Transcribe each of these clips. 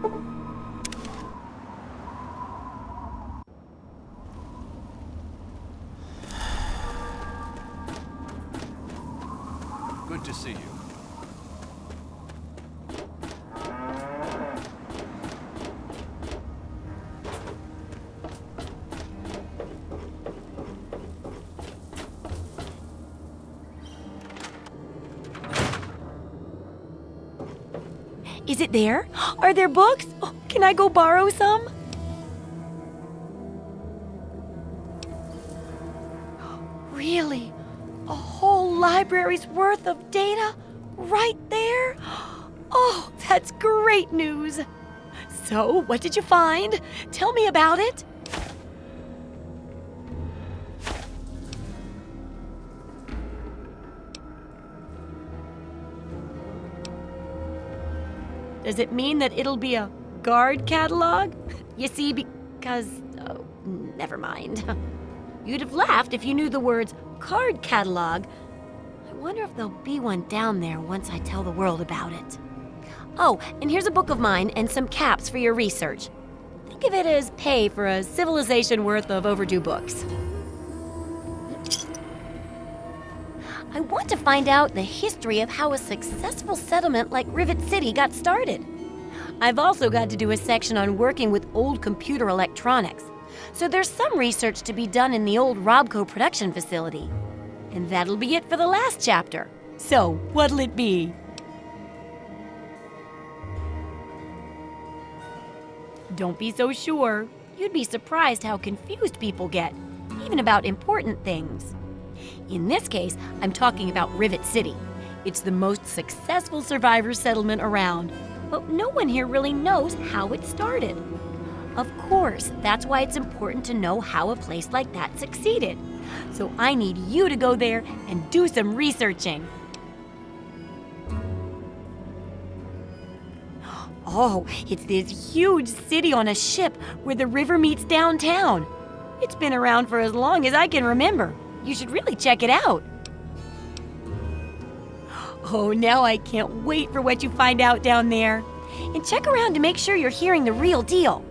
Good to see you. Is it there? Are there books? Oh, can I go borrow some? Really? A whole library's worth of data? Right there? Oh, that's great news! So, what did you find? Tell me about it. Does it mean that it'll be a guard catalog? You see, because... Oh, never mind. You'd have laughed if you knew the words card catalog. I wonder if there'll be one down there once I tell the world about it. Oh, and here's a book of mine and some caps for your research. Think of it as pay for a civilization worth of overdue books. I want to find out the history of how a successful settlement like Rivet City got started. I've also got to do a section on working with old computer electronics, so there's some research to be done in the old Robco production facility. And that'll be it for the last chapter. So, what'll it be? Don't be so sure. You'd be surprised how confused people get, even about important things. In this case, I'm talking about Rivet City. It's the most successful survivor settlement around, but no one here really knows how it started. Of course, that's why it's important to know how a place like that succeeded. So I need you to go there and do some researching. Oh, it's this huge city on a ship where the river meets downtown. It's been around for as long as I can remember. You should really check it out. Oh, now I can't wait for what you find out down there. And check around to make sure you're hearing the real deal.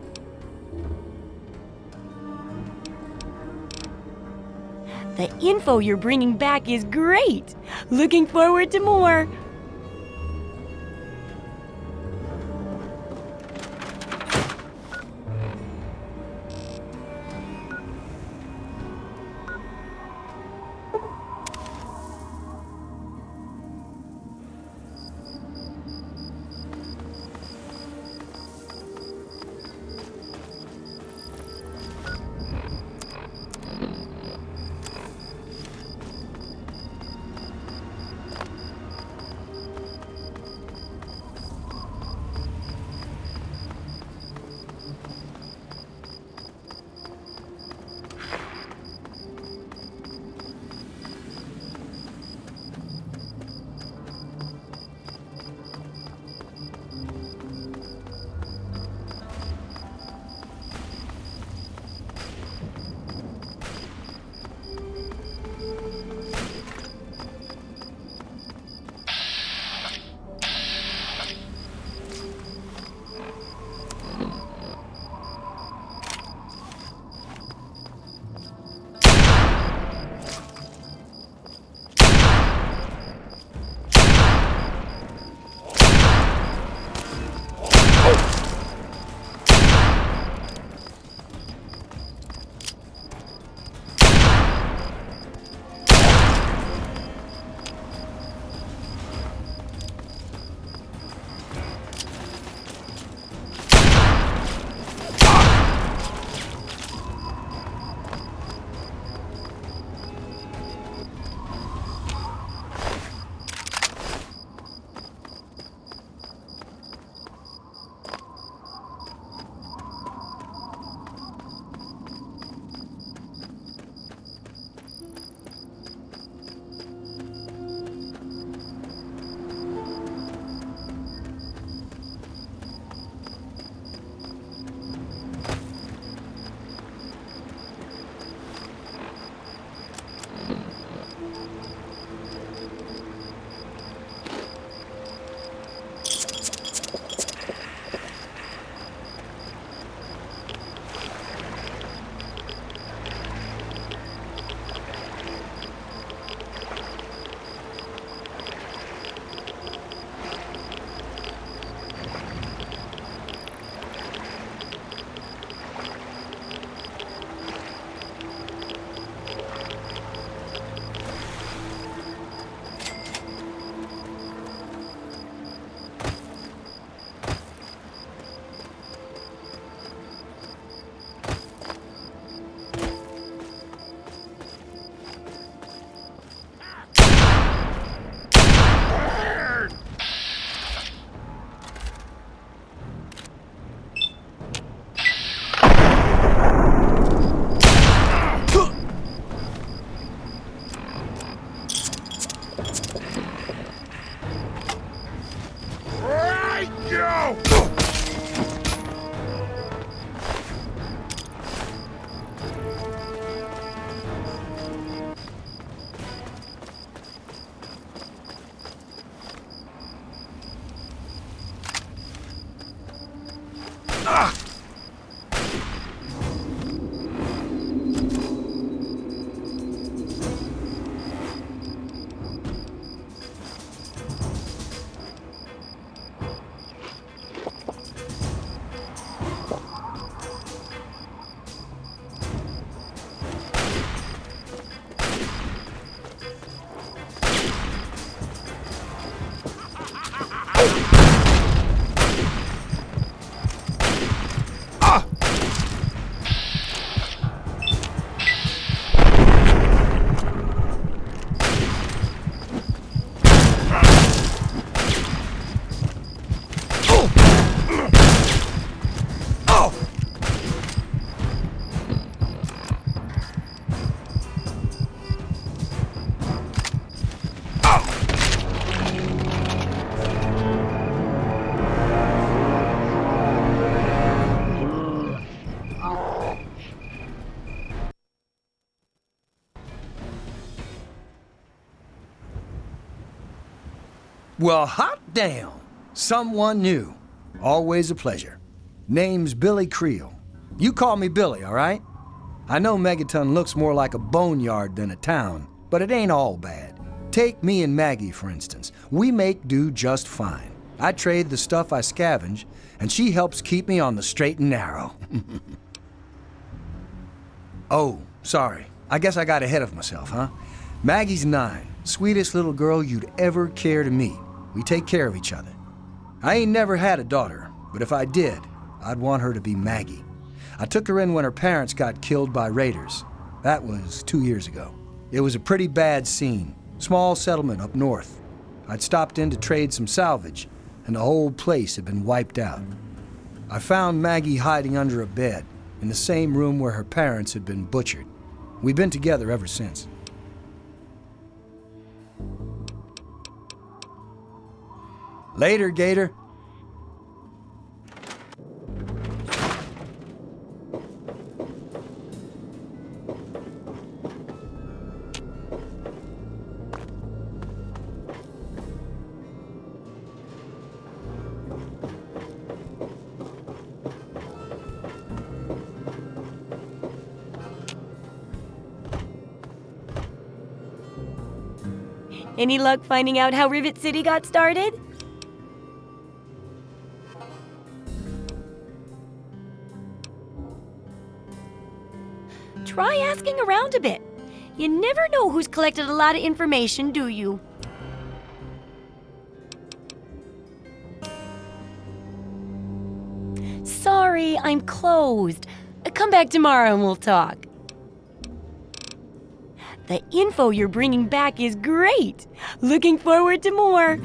The info you're bringing back is great. Looking forward to more. Well, hot damn! Someone new. Always a pleasure. Name's Billy Creel. You call me Billy, all right? I know Megaton looks more like a boneyard than a town, but it ain't all bad. Take me and Maggie, for instance. We make do just fine. I trade the stuff I scavenge, and she helps keep me on the straight and narrow. Oh, sorry. I guess I got ahead of myself, huh? Maggie's 9. Sweetest little girl you'd ever care to meet. We take care of each other. I ain't never had a daughter, but if I did, I'd want her to be Maggie. I took her in when her parents got killed by raiders. That was 2 years ago. It was a pretty bad scene. Small settlement up north. I'd stopped in to trade some salvage, and the whole place had been wiped out. I found Maggie hiding under a bed, in the same room where her parents had been butchered. We've been together ever since. Later, Gator. Any luck finding out how Rivet City got started? Try asking around a bit. You never know who's collected a lot of information, do you? Sorry, I'm closed. Come back tomorrow and we'll talk. The info you're bringing back is great. Looking forward to more.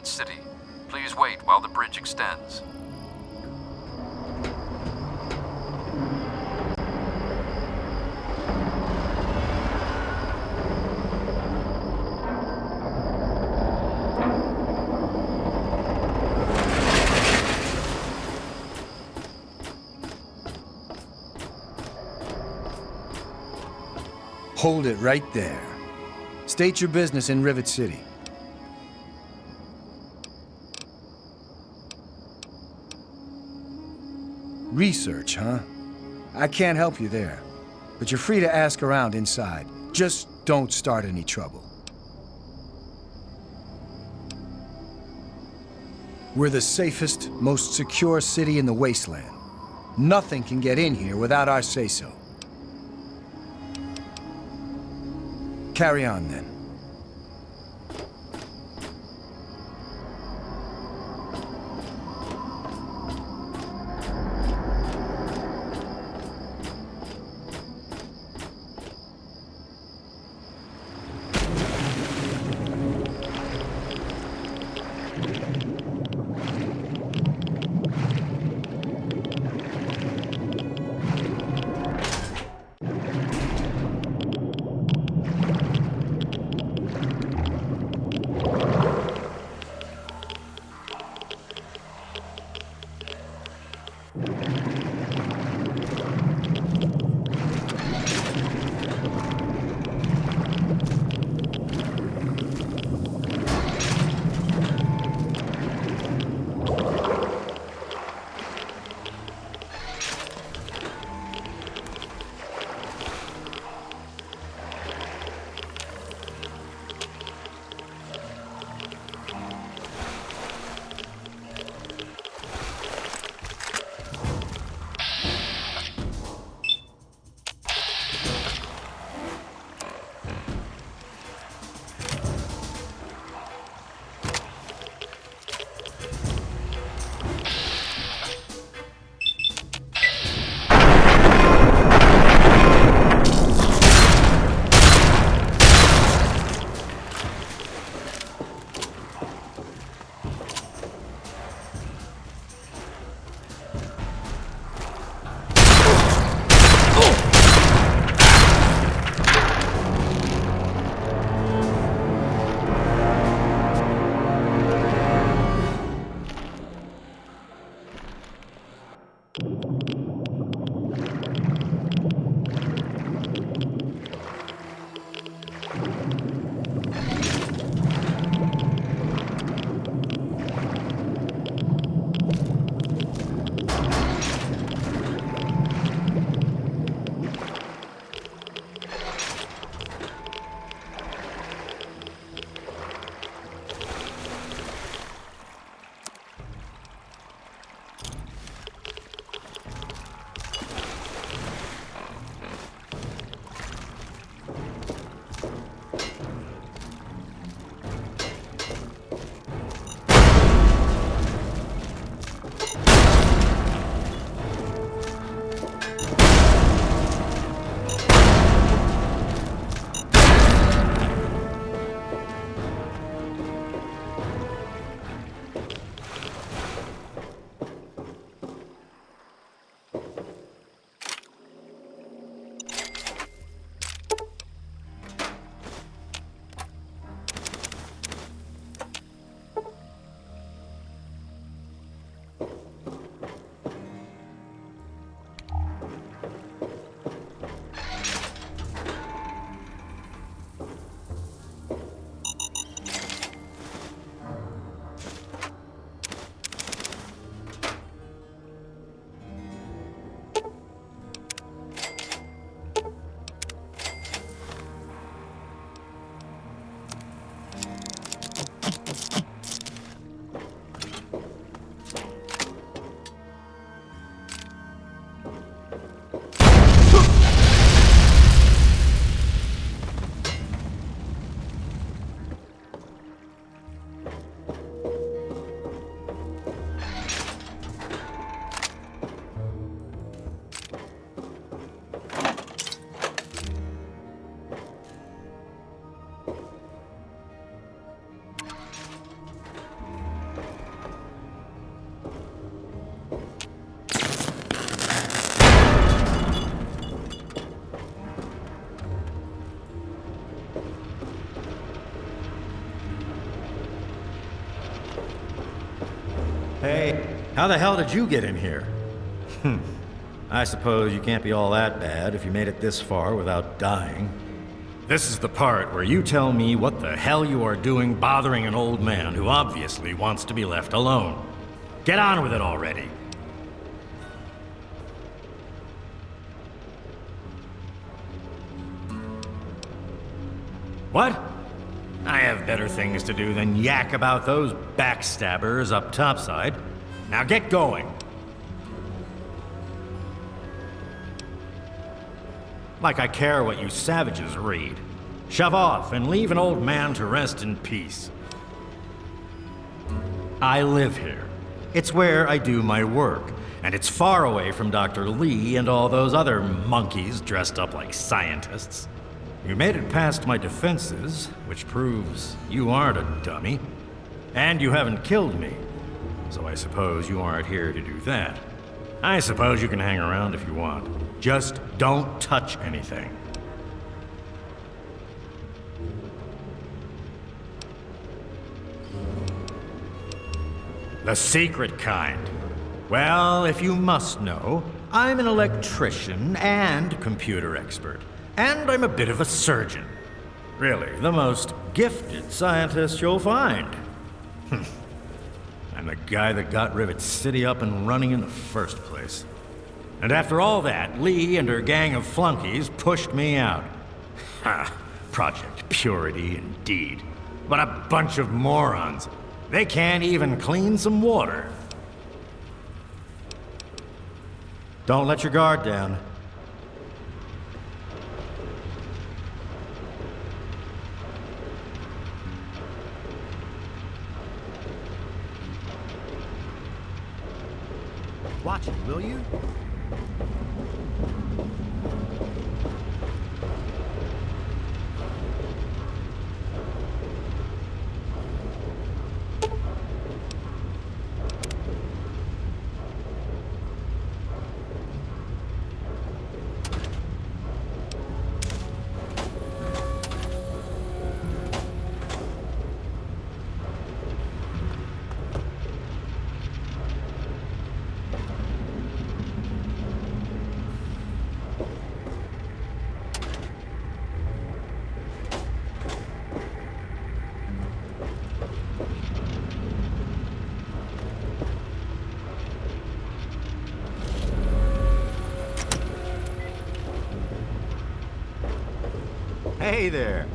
Rivet City. Please wait while the bridge extends. Hold it right there. State your business in Rivet City. Research, huh? I can't help you there, but you're free to ask around inside. Just don't start any trouble. We're the safest, most secure city in the wasteland. Nothing can get in here without our say-so. Carry on, then. How the hell did you get in here? I suppose you can't be all that bad if you made it this far without dying. This is the part where you tell me what the hell you are doing bothering an old man who obviously wants to be left alone. Get on with it already. What? I have better things to do than yak about those backstabbers up topside. Now get going. Like I care what you savages read. Shove off and leave an old man to rest in peace. I live here. It's where I do my work, and it's far away from Dr. Lee and all those other monkeys dressed up like scientists. You made it past my defenses, which proves you aren't a dummy. And you haven't killed me, so I suppose you aren't here to do that. I suppose you can hang around if you want. Just don't touch anything. The secret kind. Well, if you must know, I'm an electrician and computer expert. And I'm a bit of a surgeon. Really, the most gifted scientist you'll find. I'm the guy that got Rivet City up and running in the first place. And after all that, Lee and her gang of flunkies pushed me out. Ha! Project Purity, indeed. What a bunch of morons. They can't even clean some water. Don't let your guard down. Watch it, will you? Hey there.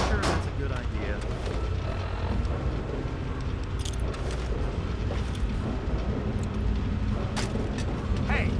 Sure, that's a good idea. Hey!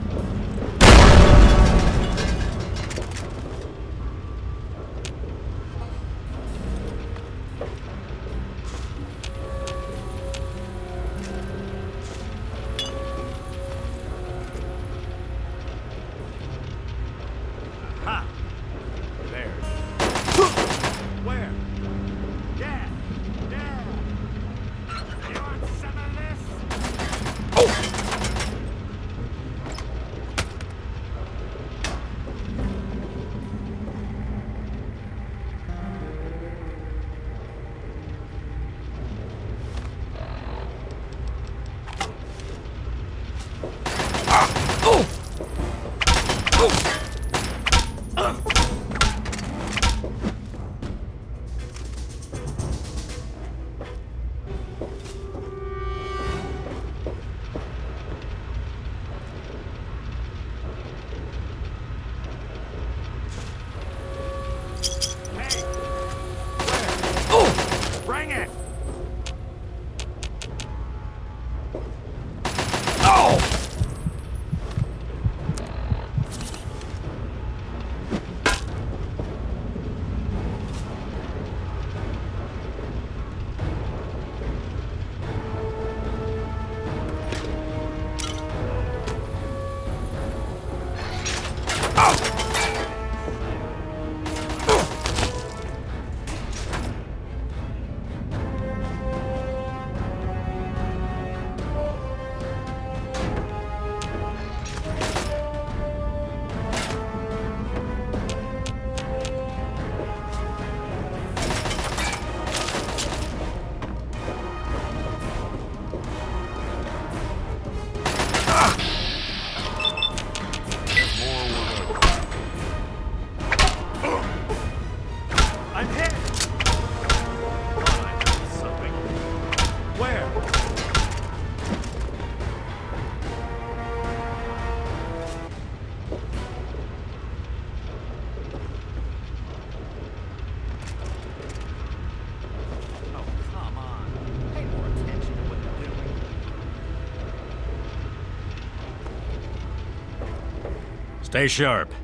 Stay sharp.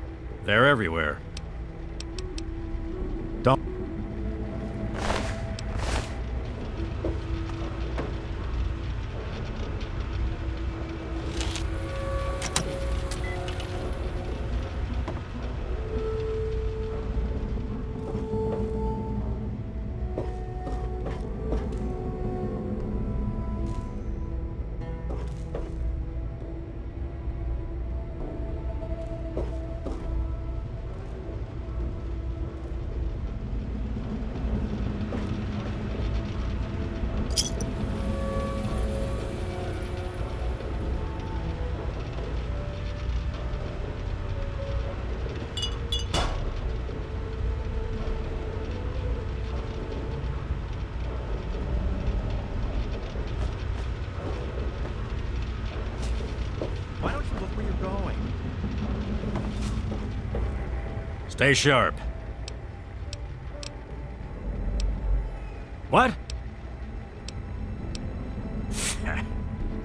They're everywhere. Don't... Why don't you look where you're going? Stay sharp. What?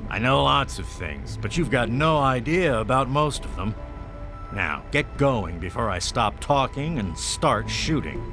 I know lots of things, but you've got no idea about most of them. Now, get going before I stop talking and start shooting.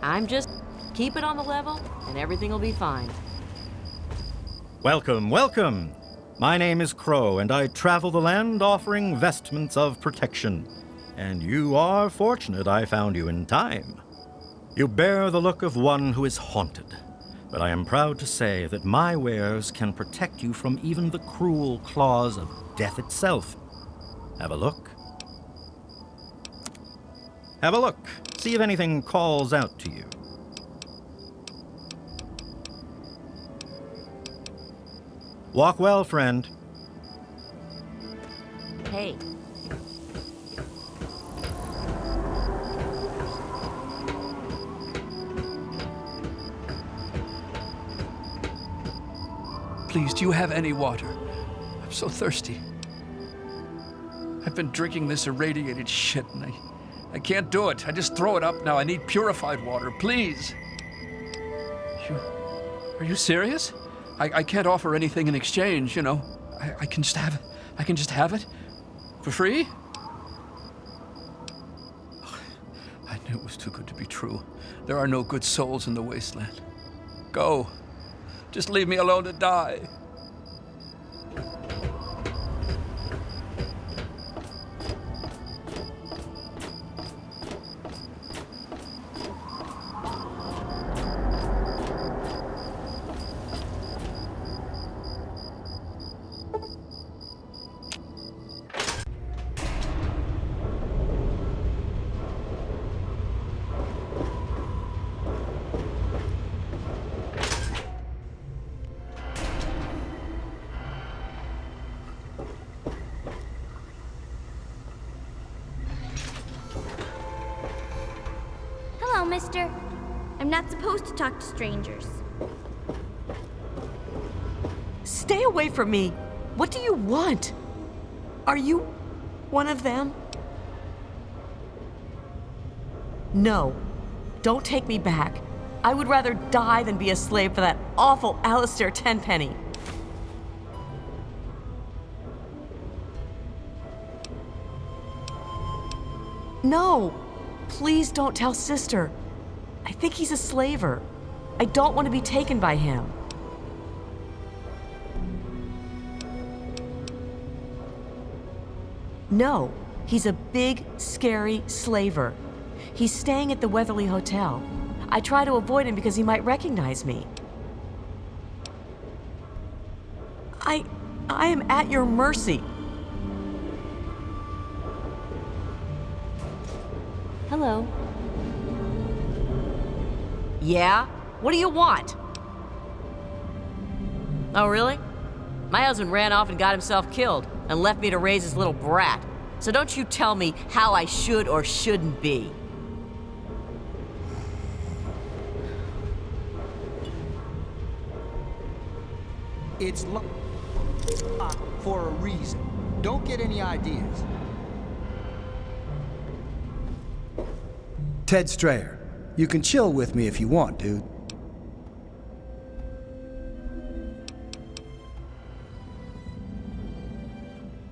I'm just keep it on the level and everything will be fine. Welcome, welcome! My name is Crow, and I travel the land offering vestments of protection. And you are fortunate I found you in time. You bear the look of one who is haunted, but I am proud to say that my wares can protect you from even the cruel claws of death itself. Have a look. Have a look. See if anything calls out to you. Walk well, friend. Hey, Please, do you have any water? I'm so thirsty. I've been drinking this irradiated shit, and I can't do it. I just throw it up now. I need purified water, please. Are you serious? I can't offer anything in exchange, you know. I can just have it. I can just have it? For free? I knew it was too good to be true. There are no good souls in the wasteland. Go. Just leave me alone to die. mister. I'm not supposed to talk to strangers. Stay away from me. What do you want? Are you one of them? No. Don't take me back. I would rather die than be a slave for that awful Alistair Tenpenny. No. Please don't tell Sister. I think he's a slaver. I don't want to be taken by him. No, he's a big, scary slaver. He's staying at the Weatherly Hotel. I try to avoid him because he might recognize me. I am at your mercy. Hello. Yeah? What do you want? Oh, really? My husband ran off and got himself killed and left me to raise his little brat. So don't you tell me how I should or shouldn't be. It's for a reason. Don't get any ideas. Ted Strayer, you can chill with me if you want, dude.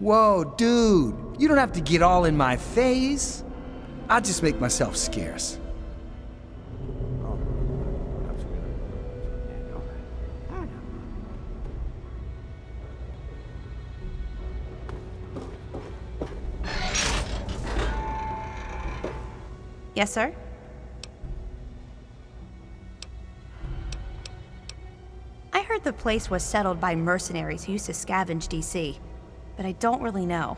Whoa, dude, you don't have to get all in my face. I'll just make myself scarce. Yes, sir? I heard the place was settled by mercenaries who used to scavenge DC, but I don't really know.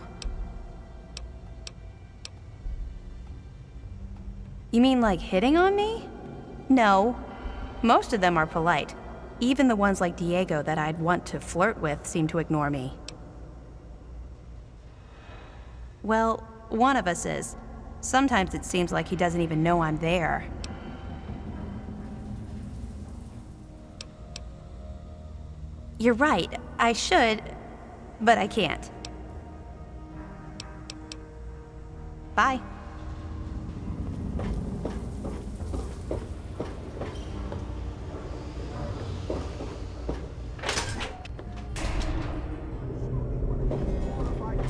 You mean like hitting on me? No. Most of them are polite. Even the ones like Diego that I'd want to flirt with seem to ignore me. Well, one of us is. Sometimes it seems like he doesn't even know I'm there. You're right, I should, but I can't. Bye.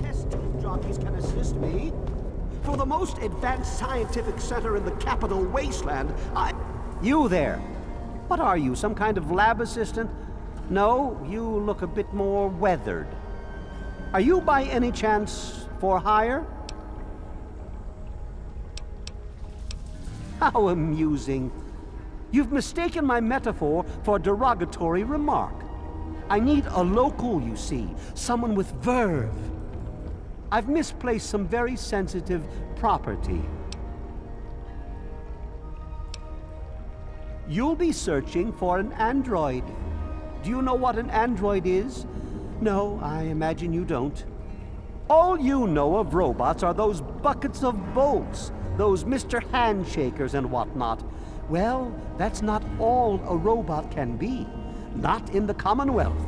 Test tube jockeys can assist me. For the most advanced scientific center in the capital wasteland, You there. What are you, some kind of lab assistant? No, you look a bit more weathered. Are you by any chance for hire? How amusing. You've mistaken my metaphor for a derogatory remark. I need a local, you see, someone with verve. I've misplaced some very sensitive property. You'll be searching for an android. Do you know what an android is? No, I imagine you don't. All you know of robots are those buckets of bolts, those Mr. Handshakers and whatnot. Well, that's not all a robot can be. Not in the Commonwealth.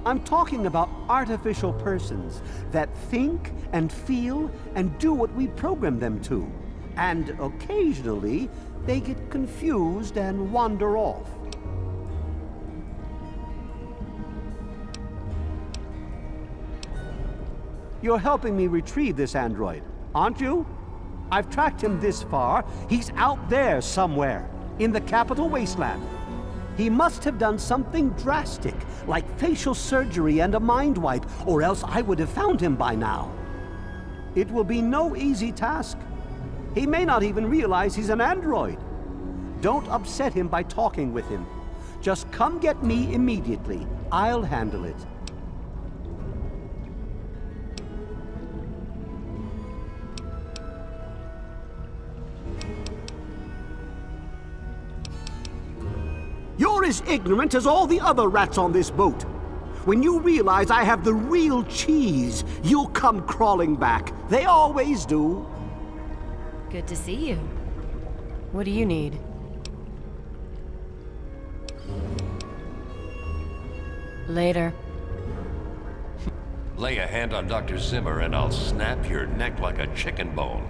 I'm talking about artificial persons that think and feel and do what we program them to. And occasionally, they get confused and wander off. You're helping me retrieve this android, aren't you? I've tracked him this far. He's out there somewhere, in the capital wasteland. He must have done something drastic, like facial surgery and a mind wipe, or else I would have found him by now. It will be no easy task. He may not even realize he's an android. Don't upset him by talking with him. Just come get me immediately. I'll handle it. You're as ignorant as all the other rats on this boat. When you realize I have the real cheese, you'll come crawling back. They always do. Good to see you. What do you need? Later. Lay a hand on Dr. Zimmer and I'll snap your neck like a chicken bone.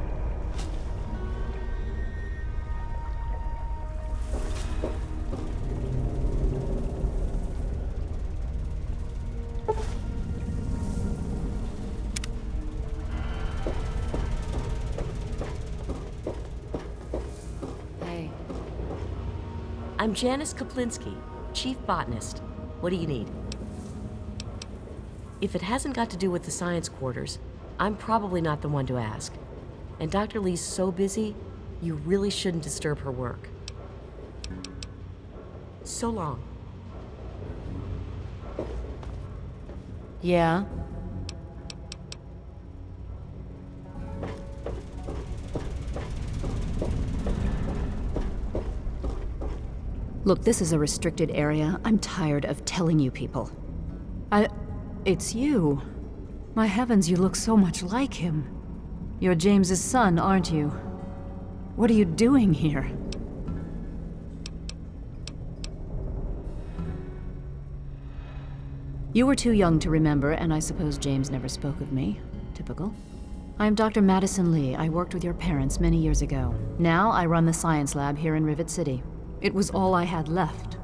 Hey. I'm Janice Kaplinsky, Chief Botanist. What do you need? If it hasn't got to do with the science quarters, I'm probably not the one to ask. And Dr. Lee's so busy, you really shouldn't disturb her work. So long. Yeah? Look, this is a restricted area. I'm tired of telling you people. It's you. My heavens, you look so much like him. You're James's son, aren't you? What are you doing here? You were too young to remember, and I suppose James never spoke of me. Typical. I'm Dr. Madison Lee. I worked with your parents many years ago. Now I run the science lab here in Rivet City. It was all I had left.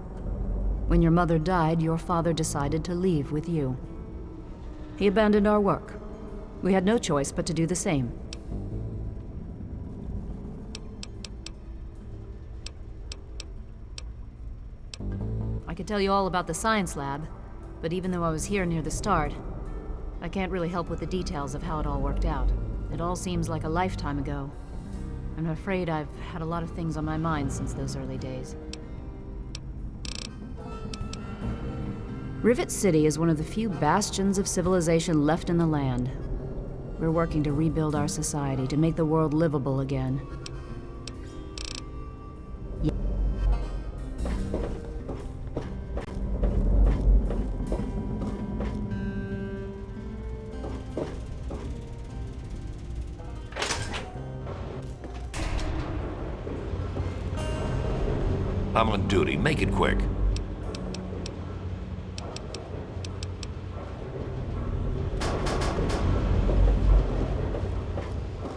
When your mother died, your father decided to leave with you. He abandoned our work. We had no choice but to do the same. I could tell you all about the science lab, but even though I was here near the start, I can't really help with the details of how it all worked out. It all seems like a lifetime ago. I'm afraid I've had a lot of things on my mind since those early days. Rivet City is one of the few bastions of civilization left in the land. We're working to rebuild our society, to make the world livable again. I'm on duty. Make it quick.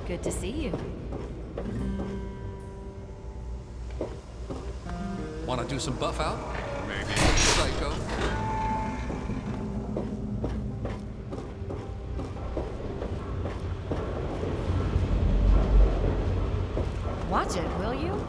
Good to see you. Want to do some buff out? Maybe. Psycho. Watch it, will you?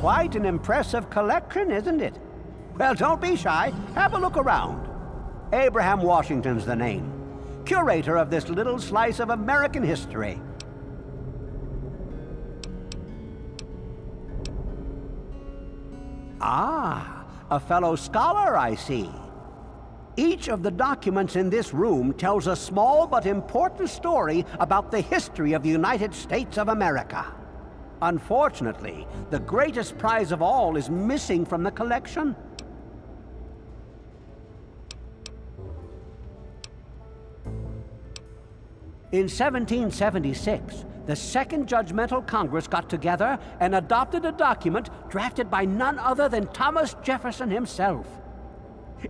Quite an impressive collection, isn't it? Well, don't be shy. Have a look around. Abraham Washington's the name. Curator of this little slice of American history. Ah, a fellow scholar, I see. Each of the documents in this room tells a small but important story about the history of the United States of America. Unfortunately, the greatest prize of all is missing from the collection. In 1776, the Second Judgmental Congress got together and adopted a document drafted by none other than Thomas Jefferson himself.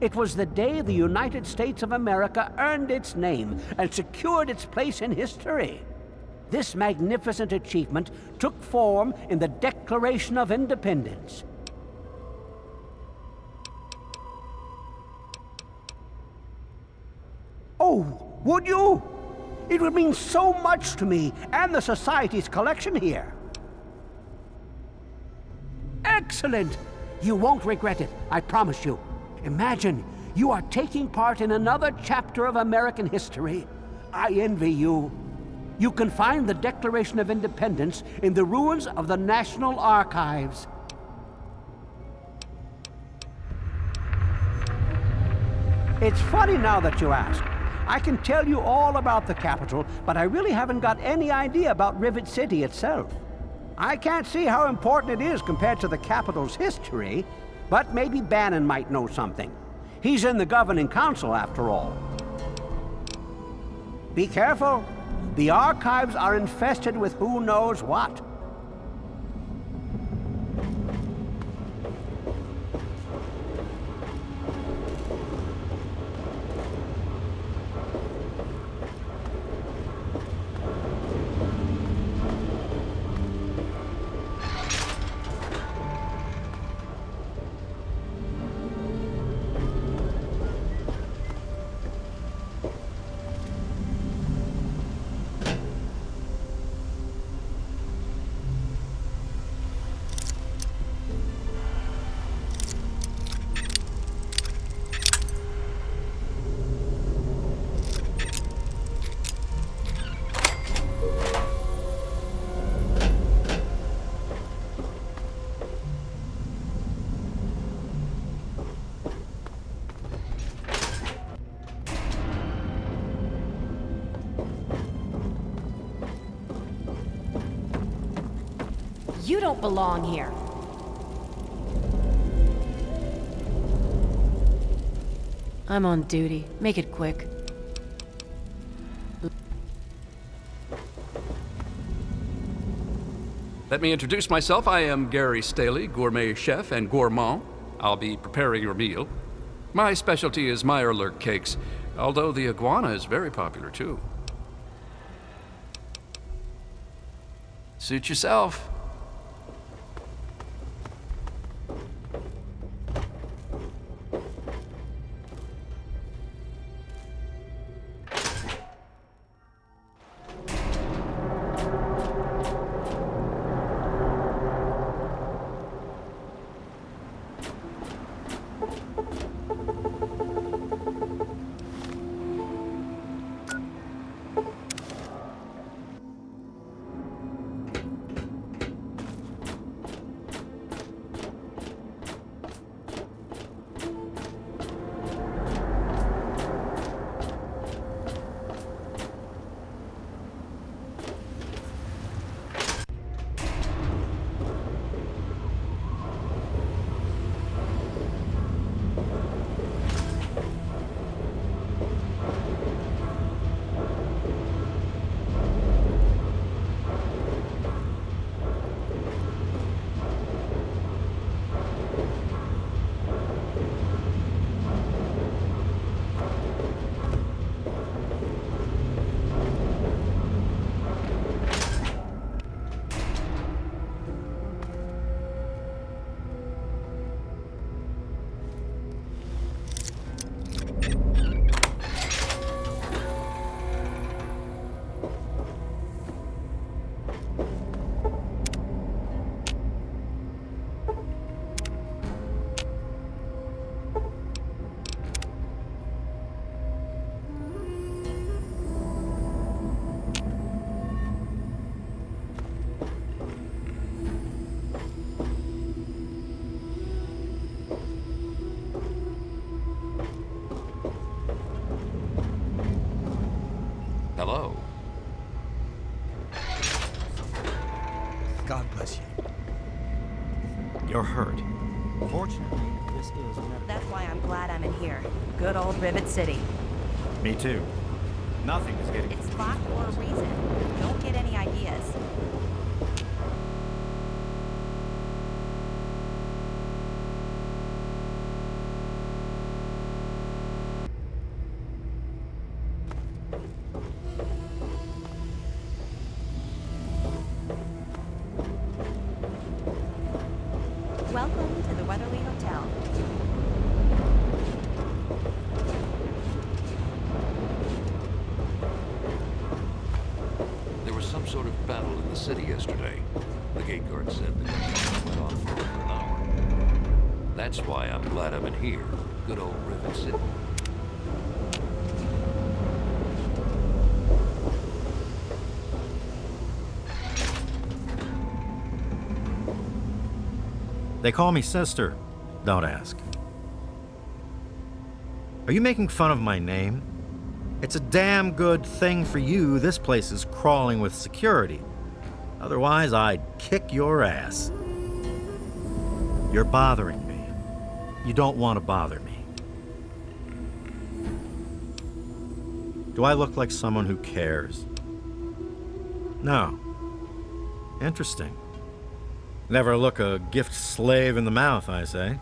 It was the day the United States of America earned its name and secured its place in history. This magnificent achievement took form in the Declaration of Independence. Oh, would you? It would mean so much to me and the Society's collection here. Excellent! You won't regret it, I promise you. Imagine, you are taking part in another chapter of American history. I envy you. You can find the Declaration of Independence in the ruins of the National Archives. It's funny now that you ask. I can tell you all about the Capitol, but I really haven't got any idea about Rivet City itself. I can't see how important it is compared to the Capitol's history, but maybe Bannon might know something. He's in the governing council, after all. Be careful. The archives are infested with who knows what. You don't belong here. I'm on duty. Make it quick. Let me introduce myself. I am Gary Staley, gourmet chef and gourmand. I'll be preparing your meal. My specialty is Meyerlurk cakes, although the iguana is very popular too. Suit yourself. Hello. God bless you. You're hurt. Fortunately, this is never... That's why I'm glad I'm in here. Good old Rivet City. Me too. Nothing is getting... It's fought for a reason. Don't get any ideas. Welcome to the Weatherly Hotel. There was some sort of battle in the city yesterday. The gate guard said the gunfire went on for over an hour. That's why I'm glad I'm in here. Good old Rivet City. They call me sister. Don't ask. Are you making fun of my name? It's a damn good thing for you this place is crawling with security. Otherwise, I'd kick your ass. You're bothering me. You don't want to bother me. Do I look like someone who cares? No. Interesting. Never look a gift slave in the mouth, I say.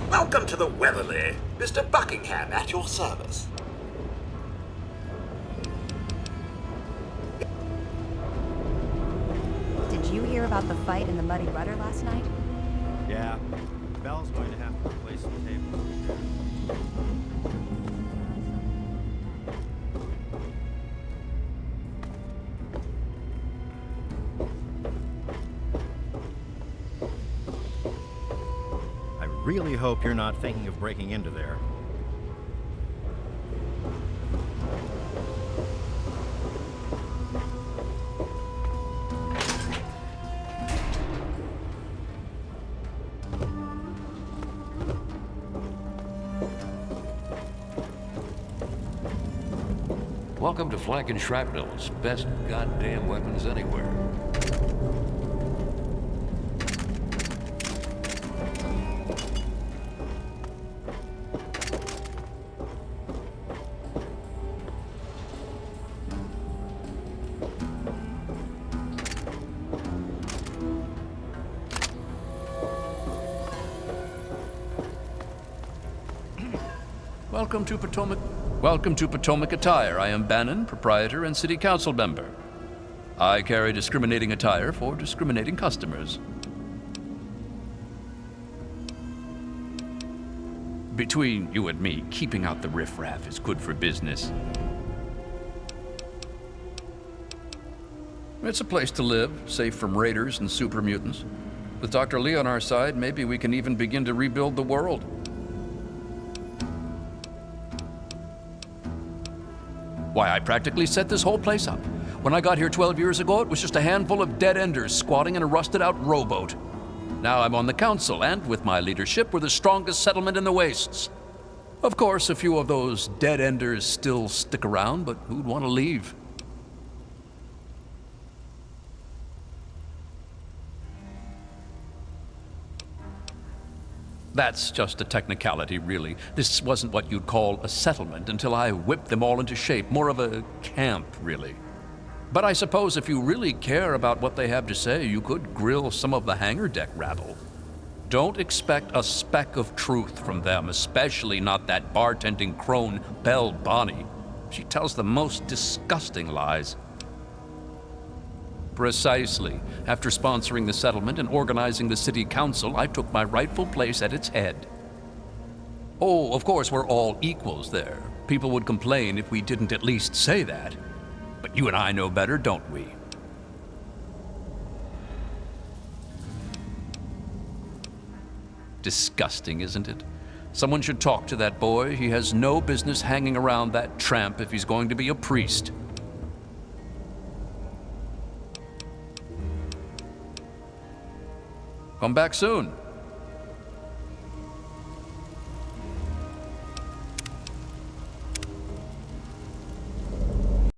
Welcome to the Weatherly. Mr. Buckingham at your service. Did you hear about the fight in the Muddy Rudder last night? Yeah. Belle's going to have to replace some tables. I really hope you're not thinking of breaking into there. Welcome to Flank and Shrapnel's best goddamn weapons anywhere. Welcome to Potomac Attire. I am Bannon, proprietor and city council member. I carry discriminating attire for discriminating customers. Between you and me, keeping out the riffraff is good for business. It's a place to live, safe from raiders and super mutants. With Dr. Lee on our side, maybe we can even begin to rebuild the world. Why, I practically set this whole place up. When I got here 12 years ago, it was just a handful of dead-enders squatting in a rusted-out rowboat. Now I'm on the council, and with my leadership, we're the strongest settlement in the wastes. Of course, a few of those dead-enders still stick around, but who'd want to leave? That's just a technicality, really. This wasn't what you'd call a settlement until I whipped them all into shape. More of a camp, really. But I suppose if you really care about what they have to say, you could grill some of the hangar deck rabble. Don't expect a speck of truth from them, especially not that bartending crone, Belle Bonnie. She tells the most disgusting lies. Precisely. After sponsoring the settlement and organizing the city council, I took my rightful place at its head. Oh, of course, we're all equals there. People would complain if we didn't at least say that. But you and I know better, don't we? Disgusting, isn't it? Someone should talk to that boy. He has no business hanging around that tramp if he's going to be a priest. Come back soon.